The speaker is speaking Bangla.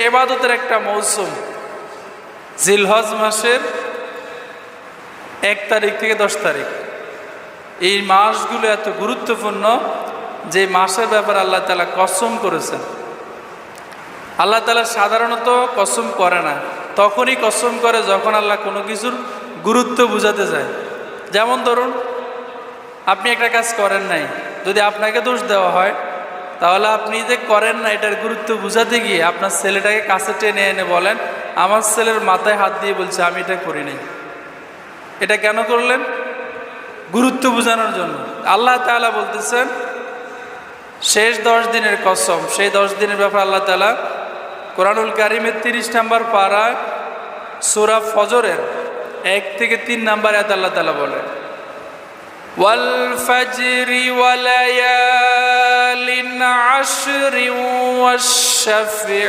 ইবাদতের একটা মৌসুম। জিলহজ মাসের 1 তারিখ থেকে 10 তারিখ, এই মাসগুলো এত গুরুত্বপূর্ণ যে মাসের ব্যাপারে আল্লাহ তাআলা কসম করেছেন। আল্লাহ তাআলা সাধারণত কসম করে না, তখনই কসম করে যখন আল্লাহ কোনো কিছুর গুরুত্ব বুঝাতে যায়। যেমন ধরুন, আপনি একটা কাজ করেন নাই, যদি আপনাকে দোষ দেওয়া হয়, তাহলে আপনি যে করেন না এটার গুরুত্ব বুঝাতে গিয়ে আপনার ছেলেটাকে কাছে টেনে এনে বলেন, আমার ছেলের মাথায় হাত দিয়ে বলছে আমি এটা করি নাই। এটা কেন করলেন? গুরুত্ব বোঝানোর জন্য। আল্লাহ তাআলা বলতেছেন শেষ 10 দিনের কসম, সেই 10 দিনের ব্যাপারে আল্লাহ তাআলা কোরআনুল কারীমের 30 নম্বর পারা সূরা ফজরের 1 থেকে 3 নম্বর আয়াত আল্লাহ তাআলা বলেন, ওয়াল ফাজরি ওয়া লায়ালিন আশরি ওয়াশ শাফঈ